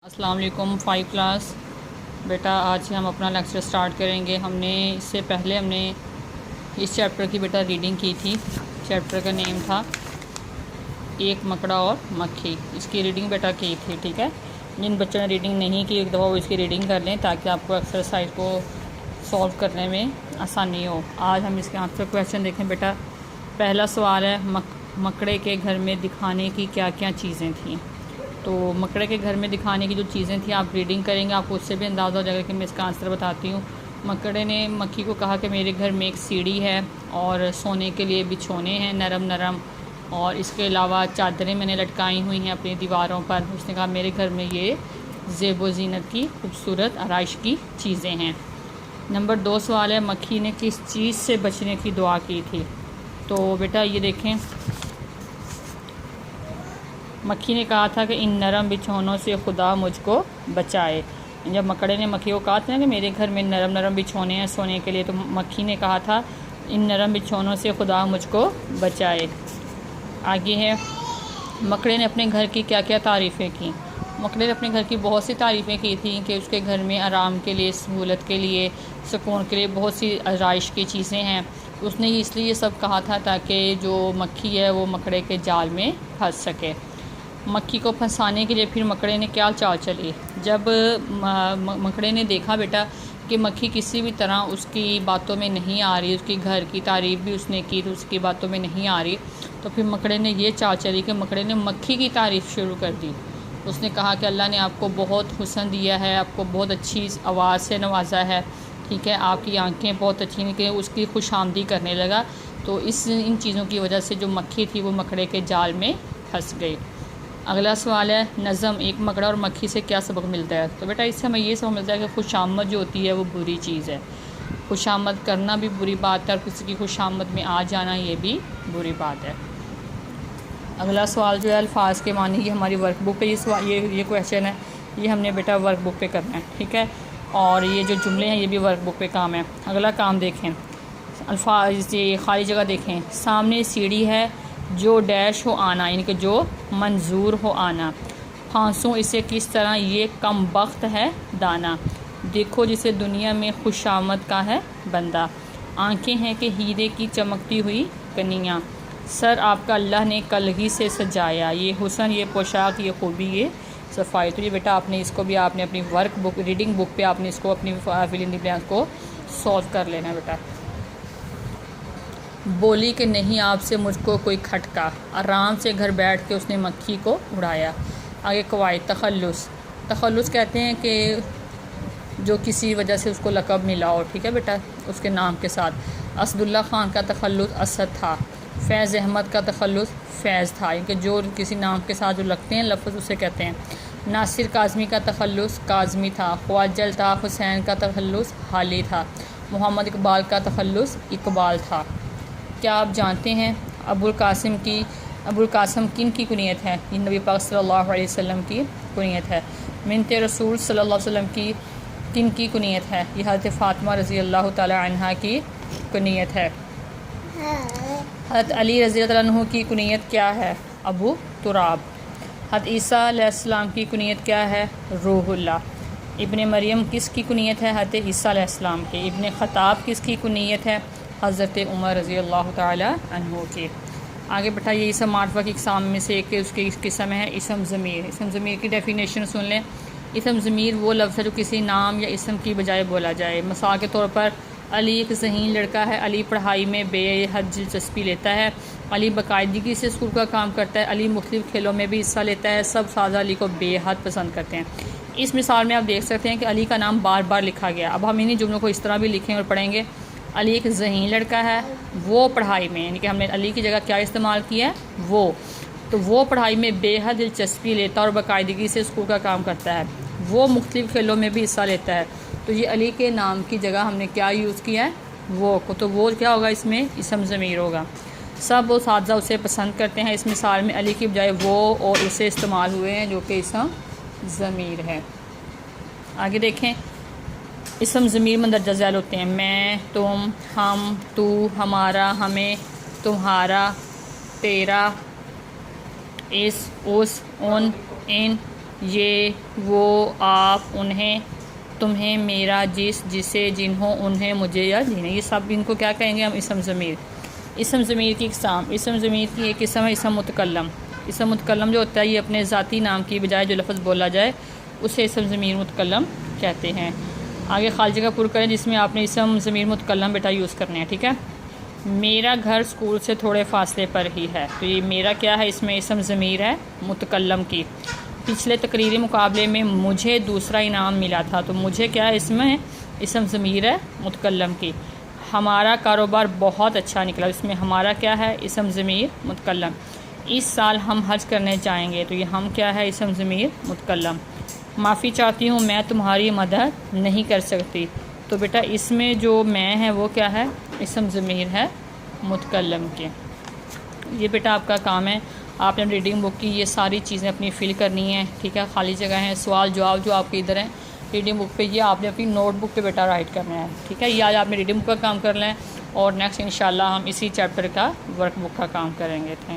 अस्सलाम वालेकुम 5 क्लास। बेटा आज से हम अपना लेक्चर स्टार्ट करेंगे। इससे पहले हमने इस चैप्टर की बेटा रीडिंग की थी। चैप्टर का नेम था एक मकड़ा और मक्खी। इसकी रीडिंग बेटा की थी, ठीक है। जिन बच्चों ने रीडिंग नहीं की एक दफ़ा वो इसकी रीडिंग कर लें ताकि आपको एक्सरसाइज को सॉल्व करने में आसानी हो। आज हम इसके आंसर क्वेश्चन देखें बेटा। पहला सवाल है मकड़े के घर में दिखाने की क्या क्या चीज़ें थीं। तो मकड़े के घर में दिखाने की जो चीज़ें थी आप रीडिंग करेंगे, आपको उससे भी अंदाज़ा हो जाएगा कि मैं इसका आंसर बताती हूँ। मकड़े ने मक्खी को कहा कि मेरे घर में एक सीढ़ी है और सोने के लिए बिछोने हैं नरम नरम, और इसके अलावा चादरें मैंने लटकाई हुई हैं अपनी दीवारों पर। उसने कहा मेरे घर में ये ज़ेबो ज़ीनत की खूबसूरत आराइश की चीज़ें हैं। नंबर 2 सवाल है मक्खी ने किस चीज़ से बचने की दुआ की थी। तो बेटा ये देखें, मक्खी ने कहा था कि इन नरम बिछौनों से खुदा मुझको बचाए। जब मकड़े ने मक्खी को कहा था ना कि मेरे घर में नरम नरम बिछौने हैं सोने के लिए, तो मक्खी ने कहा था इन नरम बिछौनों से खुदा मुझको बचाए। आगे है मकड़े ने अपने घर की क्या क्या तारीफ़ें की। मकड़े ने अपने घर की बहुत सी तारीफ़ें की थी कि उसके घर में आराम के लिए, सहूलत के लिए, सुकून के लिए बहुत सी आराइश की चीज़ें हैं। उसने इसलिए ये सब कहा था ताकि जो मक्खी है वो मकड़े के जाल में फंस सके। मक्खी को फंसाने के लिए फिर मकड़े ने क्या चाल चली। जब मकड़े ने देखा बेटा कि मक्खी किसी भी तरह उसकी बातों में नहीं आ रही, उसकी घर की तारीफ़ भी उसने की तो उसकी बातों में नहीं आ रही, तो फिर मकड़े ने ये चाल चली कि मकड़े ने मक्खी की तारीफ़ शुरू कर दी। उसने कहा कि अल्लाह ने आपको बहुत हुस्न दिया है, आपको बहुत अच्छी आवाज़ से नवाजा है, ठीक है, आपकी आंखें बहुत अच्छी निकली। उसकी खुशामदी करने लगा। तो इन चीज़ों की वजह से जो मक्खी थी वो मकड़े के जाल में फंस गई। अगला सवाल है नज़म एक मकड़ा और मक्खी से क्या सबक मिलता है। तो बेटा इससे हमें ये सबक मिलता है कि खुशामद जो होती है वो बुरी चीज़ है। खुशामद करना भी बुरी बात है और किसी की खुशामद में आ जाना ये भी बुरी बात है। अगला सवाल जो है अल्फाज के मानी, ये हमारी वर्कबुक पे ये क्वेश्चन है, ये हमने बेटा वर्कबुक पे करना है, ठीक है। और ये जो जुमले हैं ये भी वर्कबुक पे काम है। अगला काम देखें, अल्फाज ये खाली जगह देखें। सामने सीढ़ी है जो डैश हो आना, यानी कि जो मंजूर हो आना। फांसों इसे किस तरह ये कम बख्त है दाना। देखो जिसे दुनिया में खुशामद का है बंदा। आंखें हैं कि हीरे की चमकती हुई कनियाँ। सर आपका अल्लाह ने कलगी से सजाया। ये हुस्न, ये पोशाक, ये खूबी, ये सफाई। तो ये बेटा आपने इसको भी आपने अपनी वर्क बुक रीडिंग बुक पे आपने इसको अपनी फिल इन द ब्लैंक्स को सॉल्व कर लेना बेटा। बोली कि नहीं आपसे मुझको कोई खटका। आराम से घर बैठ के उसने मक्खी को उड़ाया। आगे कवायद तखल्लुस कहते हैं कि जो किसी वजह से उसको लक़ब मिला हो, ठीक है बेटा, उसके नाम के साथ। असदुल्ला ख़ान का तखल्लुस असद था। फैज़ अहमद का तखल्लुस फैज़ था, यानी कि जो किसी नाम के साथ जो लगते हैं लफ्ज़ उसे कहते हैं। नासिर काज़मी का तखल्लुस काज़मी था। ख्वाजा अल्ताफ़ हुसैन का तखल्लुस हाली था। मोहम्मद इकबाल का तखल्लुस इकबाल था। क्या आप जानते हैं अबुल कासिम किन की कुनियत है। ये नबी पाक सल्लल्लाहु अलैहि वसल्लम की कुनियत है। मिन्ते रसूल सल्लल्लाहु अलैहि वसल्लम की किन की कुनियत है। ये हज़रत फ़ातिमा रज़ी अल्लाह ताला अन्हा की कुनियत है। हज़रत अली रज़ी अल्लाह अन्हु की कुनियत क्या है। अबू तुराब। हज़रत ईसा अलैहिस्सलाम की कुनियत क्या है। रूहुल्लाह। इब्ने मरियम किस की कुनियत है। हज़रत ईसा अलैहिस्सलाम के। इब्ने ख़त्ताब किस की कुनियत है। हज़रत उमर रज़ी अल्लाह ताला अन्हु के। आगे बेटा ये इसम मार्फा की इक़साम में से एक उसकी किस्म है इसम ज़मीर। इसम ज़मीर की डेफिनेशन सुन लें। इसम ज़मीर वो लफ्ज़ है जो किसी नाम या इसम की बजाय बोला जाए। मिसाल के तौर पर अली एक ज़हीन लड़का है। अली पढ़ाई में बेहद दिलचस्पी लेता है। अली बाकायदगी से स्कूल का काम करता है। अली मुख्तलिफ़ खेलों में भी हिस्सा लेता है। सब सादा अली को बेहद पसंद करते हैं। इस मिसाल में आप देख सकते हैं कि अली का नाम बार बार लिखा गया। अब हम इन्हीं जुमलों को इस तरह भी लिखें और पढ़ेंगे। अली एक ज़हीन लड़का है, वो पढ़ाई में, यानी कि हमने अली की जगह क्या इस्तेमाल किया है वो, तो वो पढ़ाई में बेहद दिलचस्पी लेता है और बाकायदगी से स्कूल का काम करता है। वो मुख्तलिफ़ खेलों में भी हिस्सा लेता है। तो ये अली के नाम की जगह हमने क्या यूज़ किया है वो को, तो वो क्या होगा इसमें इसम ज़मीर होगा। सब वो साजा उसे पसंद करते हैं। इस मिसाल में अली की बजाय वो और उसे इस्तेमाल हुए हैं जो कि इसम ज़मीर है। आगे देखें, इसम ज़मीर मंदरजा ज़ैल होते हैं। मैं, तुम, हम, तू, हमारा, हमें, तुम्हारा, तेरा, इस, उस, उन, इन, ये, वो, आप, उन्हें, तुम्हें, मेरा, जिस, जिसे, जिन्हों, उन्हें, मुझे या जिन्हें, ये सब इनको क्या कहेंगे हम? इसम ज़मीर। इसम ज़मीर की इक़साम, इसम ज़मीर की एक किस्म है इसम मुतकल्लम। इसम मुतकल्लम जो होता है ये अपने ज़ाती नाम की बजाय जो लफ्ज़ बोला जाए उसे इसम ज़मीर मुतकल्लम कहते हैं। आगे खाली जगह पुर करें जिसमें आपने इसम ज़मीर मुतकल्लम बेटा यूज़ करने हैं, ठीक है। मेरा घर स्कूल से थोड़े फासले पर ही है, तो ये मेरा क्या है? इसमें इसम ज़मीर है मुतकल्लम की। पिछले तकरीरी मुकाबले में मुझे दूसरा इनाम मिला था, तो मुझे क्या है? इसमें इसम ज़मीर है मुतकल्लम की। हमारा कारोबार बहुत अच्छा निकला, इसमें हमारा क्या है? इसम ज़मीर मुतकल्लम। इस साल हम हज करने जाएंगे, तो ये हम क्या है? इसम ज़मीर मुतकल्लम। माफ़ी चाहती हूँ मैं तुम्हारी मदद नहीं कर सकती, तो बेटा इसमें जो मैं है वो क्या है? इसम ज़मीर है मुतकल्लम के। ये बेटा आपका काम है, आपने रीडिंग बुक की ये सारी चीज़ें अपनी फ़िल करनी है, ठीक है। खाली जगह है, सवाल जवाब जो आपके इधर हैं रीडिंग बुक पे, ये आपने अपनी नोटबुक पे बेटा राइट करना है, ठीक है। ये आज आपने रीडिंग बुक का काम कर लें और नेक्स्ट इंशाल्लाह हम इसी चैप्टर का वर्क बुक का काम करेंगे। थैंक